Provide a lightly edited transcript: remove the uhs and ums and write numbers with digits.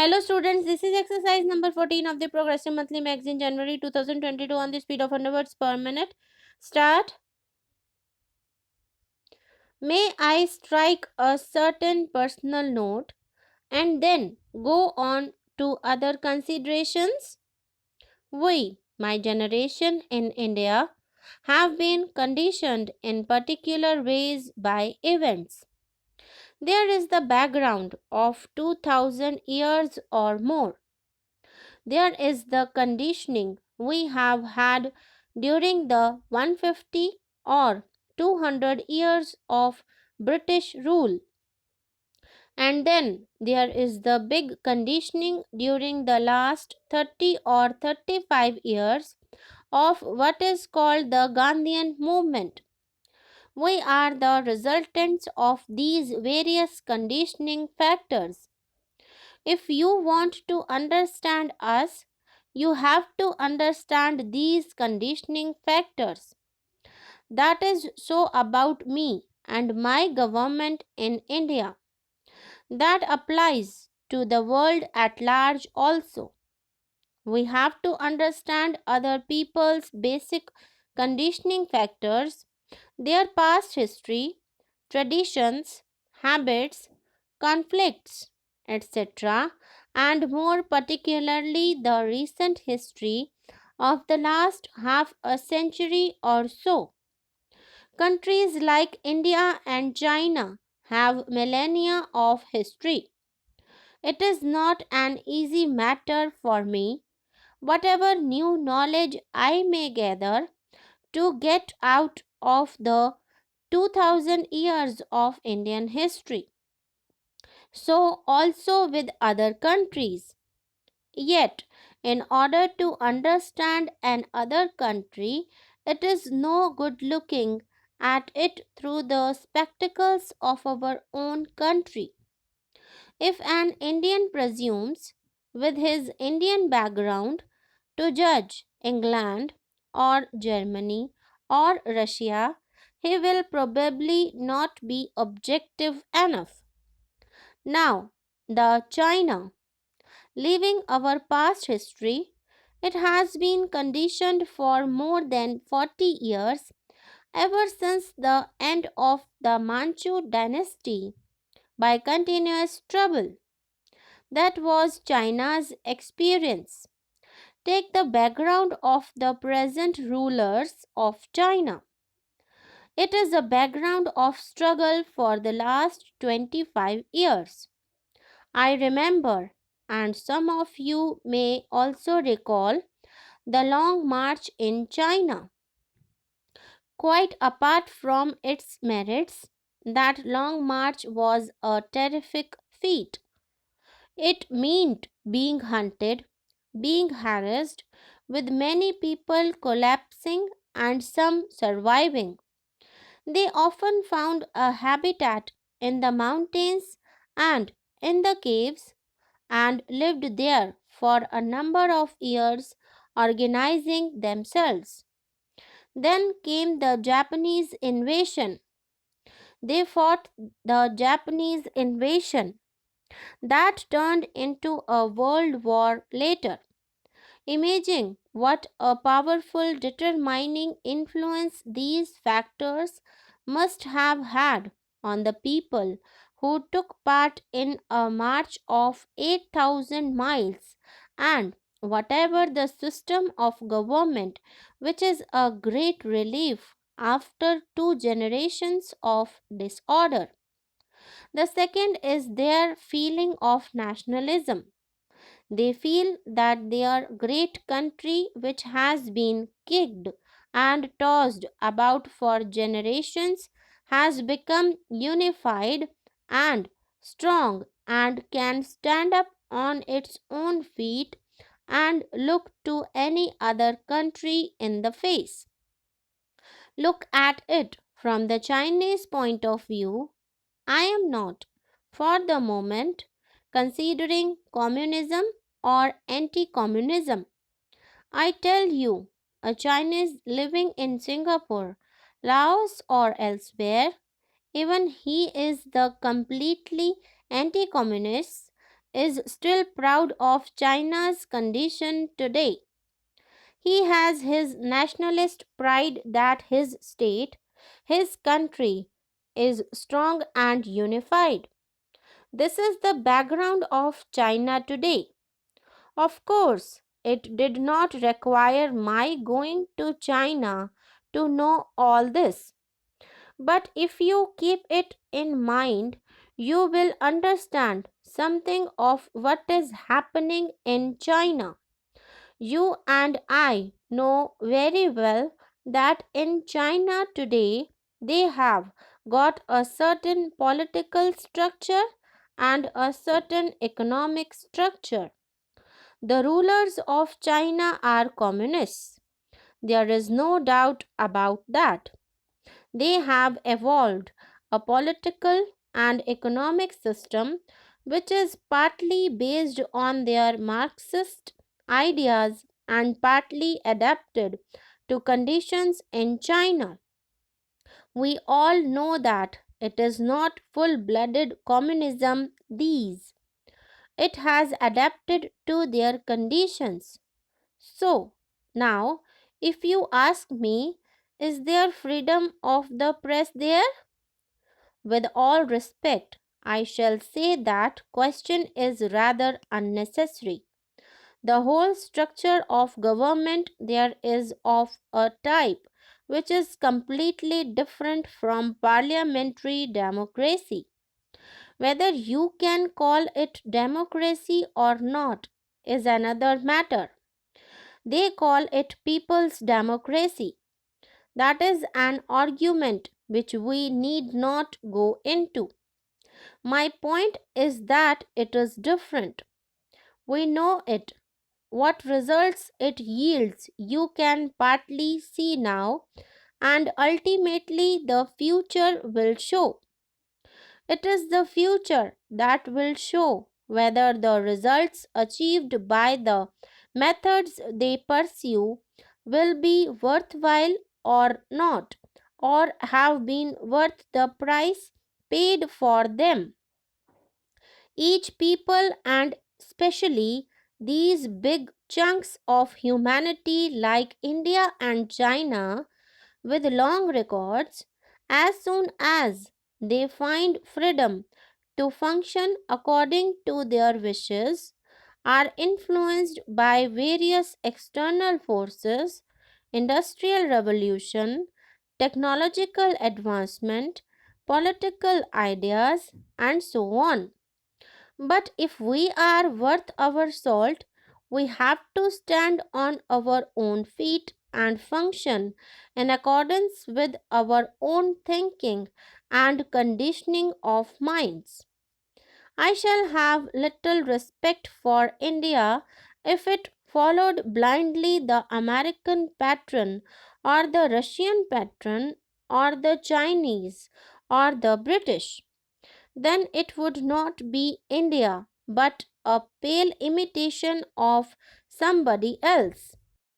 Hello students, this is exercise number 14 of the Progressive Monthly Magazine January 2022 on the speed of 100 words per minute. Start. May I strike a certain personal note and then go on to other considerations? We, my generation in India, have been conditioned in particular ways by events. There is the background of 2000 years or more. There is the conditioning we have had during the 150 or 200 years of British rule. And then there is the big conditioning during the last 30 or 35 years of what is called the Gandhian movement. We are the resultants of these various conditioning factors. If you want to understand us, you have to understand these conditioning factors. That is so about me and my government in India. That applies to the world at large also. We have to understand other people's basic conditioning factors, their past history, traditions, habits, conflicts, etc., and more particularly the recent history of the last half a century or so. Countries like India and China have millennia of history. It is not an easy matter for me, whatever new knowledge I may gather, to get out of the 2000 years of Indian history. So, also with other countries. Yet, in order to understand an other country, it is no good looking at it through the spectacles of our own country. If an Indian presumes, with his Indian background, to judge England or Germany or Russia, he will probably not be objective enough. Now, the China. Leaving our past history, it has been conditioned for more than 40 years, ever since the end of the Manchu dynasty, by continuous trouble. That was China's experience. Take the background of the present rulers of China. It is a background of struggle for the last 25 years. I remember, and some of you may also recall, the Long March in China. Quite apart from its merits, that Long March was a terrific feat. It meant being hunted, being harassed, with many people collapsing and some surviving. They often found a habitat in the mountains and in the caves and lived there for a number of years, organizing themselves. Then came the Japanese invasion. They fought the Japanese invasion that turned into a world war later. Imagine what a powerful determining influence these factors must have had on the people who took part in a march of 8,000 miles and whatever the system of government, which is a great relief after 2 generations of disorder. The second is their feeling of nationalism. They feel that their great country, which has been kicked and tossed about for generations, has become unified and strong and can stand up on its own feet and look to any other country in the face. Look at it from the Chinese point of view. I am not, for the moment, considering communism or anti communism. I tell you, a Chinese living in Singapore, Laos, or elsewhere, even he is the completely anti communist, is still proud of China's condition today. He has his nationalist pride that his state, his country, is strong and unified. This is the background of China today. Of course, it did not require my going to China to know all this. But if you keep it in mind, you will understand something of what is happening in China. You and I know very well that in China today they have got a certain political structure and a certain economic structure. The rulers of China are communists. There is no doubt about that. They have evolved a political and economic system which is partly based on their Marxist ideas and partly adapted to conditions in China. We all know that it is not full blooded communism, these. It has adapted to their conditions. So, now, if you ask me, is there freedom of the press there? With all respect, I shall say that question is rather unnecessary. The whole structure of government there is of a type which is completely different from parliamentary democracy. Whether you can call it democracy or not is another matter. They call it people's democracy. That is an argument which we need not go into. My point is that it is different. We know it. What results it yields, you can partly see now, and ultimately the future will show. It is the future that will show whether the results achieved by the methods they pursue will be worthwhile or not, or have been worth the price paid for them. Each people, and especially these big chunks of humanity like India and China with long records, as soon as they find freedom to function according to their wishes, are influenced by various external forces, industrial revolution, technological advancement, political ideas, and so on. But if we are worth our salt, we have to stand on our own feet and function in accordance with our own thinking and conditioning of minds. I shall have little respect for India if it followed blindly the American pattern or the Russian pattern or the Chinese or the British. Then it would not be India but a pale imitation of somebody else.